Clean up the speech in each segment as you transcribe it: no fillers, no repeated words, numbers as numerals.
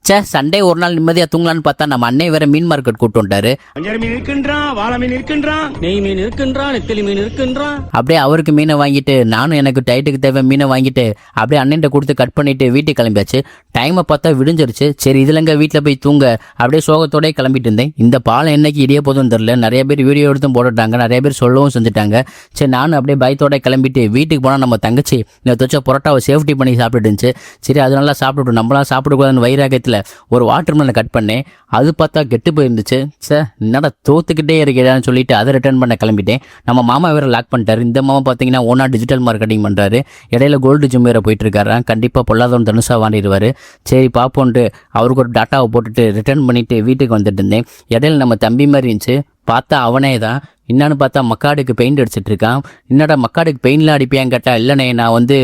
சே, Sunday ஒரு நாள் நிம்மதியா தூங்கலான்னு பார்த்தா நம்ம அண்ணே வேற மீன் மார்க்கெட் கூட்டு வந்துட்டாரு. வஞ்சர மீன் இருக்கின்றான், வாழை மீன் இருக்கின்றான், நெய் மீன் இருக்கின்றான், நெத்திலி மீன் இருக்கின்றான். அப்படியே அவருக்கு மீனை வாங்கிட்டு நானும் எனக்கு டயட்டுக்கு தேவை மீனை வாங்கிட்டு அப்படியே அண்ணன்ட்ட கொடுத்து கட் பண்ணிட்டு வீட்டுக்கு கிளம்பியாச்சு. டைமை பார்த்தா விடிஞ்சிருச்சு. சரி இதுலங்க வீட்டில் போய் தூங்க அப்படியே சோகத்தோடய கிளம்பிட்டு இருந்தேன். இந்த பாலம் என்னைக்கு இடிய போதும் தெரில. நிறைய பேர் வீடியோ எடுத்தும் போட்டுட்டாங்க, நிறைய பேர் சொல்லவும் செஞ்சுட்டாங்க. சரி நானும் அப்படியே பயத்தோட கிளம்பிட்டு வீட்டுக்கு போனால் நம்ம தங்கச்சி இந்த தொச்ச புரோட்டாவை சேஃப்டி பண்ணி சாப்பிட்டுட்டு இருந்துச்சு. சரி அது நல்லா சாப்பிட்டுட்டு நம்மளாம் சாப்பிடக்கூடாதுன்னு வைராகத்தில் ஒரு வாட்டர் மெலனை கட் பண்ணேன். அது பார்த்தா கெட்டு போயிருந்துச்சு. சார் என்னடா தோத்துக்கிட்டே இருக்கேன்னு சொல்லிட்டு அதை ரிட்டர்ன் பண்ண கிளம்பிட்டேன். நம்ம மாமா வேறு லாக் பண்ணிட்டாரு. இந்த மாமா பார்த்தீங்கன்னா ஓனா டிஜிட்டல் மார்க்கெட்டிங் பண்ணுறாரு. இடையில கோல்டு ஜிம் வேறு போயிட்டு இருக்காரு. கண்டிப்பாக பொல்லாதவன் தனுஷா வாண்டிடுவார். சரி பார்ப்போன்ட்டு அவருக்கு ஒரு டாட்டாவை போட்டுட்டு ரிட்டர்ன் பண்ணிட்டு வீட்டுக்கு வந்துட்டு இருந்தேன். இடையில நம்ம தம்பி மாதிரி இருந்துச்சு. பார்த்தா அவனே தான். என்னன்னு பார்த்தா மக்காடுக்கு பெயிண்ட் அடிச்சிட்டு இருக்கான். என்னடா மக்காடுக்கு பெயிண்ட்லாம் அடிப்பியான்னு கேட்டால் இல்லைண்ணே நான் வந்து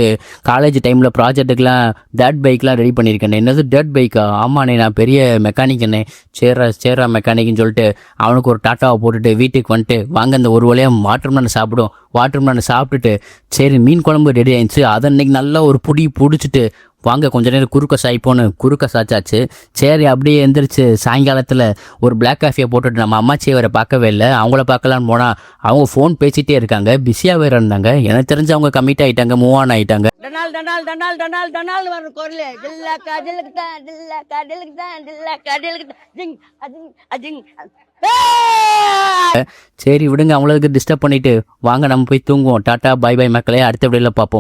காலேஜ் டைமில் ப்ராஜெக்ட்டுக்கெலாம் டேட் பைக்லாம் ரெடி பண்ணியிருக்கேன். என்னது டேட் பைக்கா? ஆமாண்ணே நான் பெரிய மெக்கானிக்கண்ணே. சேரா மெக்கானிக்னு சொல்லிட்டு அவனுக்கு ஒரு டாட்டாவை போட்டுட்டு வீட்டுக்கு வந்துட்டு வாங்க இந்த ஒரு வழியாக வாட்டர் மெலன் சாப்பிடும். வாட்டர் மெலன் சாப்பிட்டுட்டு சரி மீன் குழம்பு ரெடி ஆயிடுச்சு. அதை அன்றைக்கி நல்லா ஒரு பிடிச்சிட்டு வாங்க கொஞ்ச நேரம் குறுக்க சாய்ப்போன்னு குறுக்க சாச்சாச்சு. சரி அப்படியே எந்திரிச்சு சாயங்காலத்தில் ஒரு பிளாக் காஃபியை போட்டுட்டு நம்ம அம்மாச்சியை வேறு பார்க்கவே இல்லை. அவங்கள பார்க்கலான்னு போனால் அவங்க ஃபோன் பேசிகிட்டே இருக்காங்க, பிஸியாக வேறு இருந்தாங்க. எனக்கு தெரிஞ்சு அவங்க கமிட் ஆகிட்டாங்க, மூவ் ஆன் ஆகிட்டாங்க. சரி விடுங்க, அவங்களுக்கு டிஸ்டர்ப் பண்ணிட்டு வாங்க நம்ம போய் தூங்குவோம். டாட்டா பை பை மக்களே, அடுத்த வீடியோவில் பார்ப்போம்.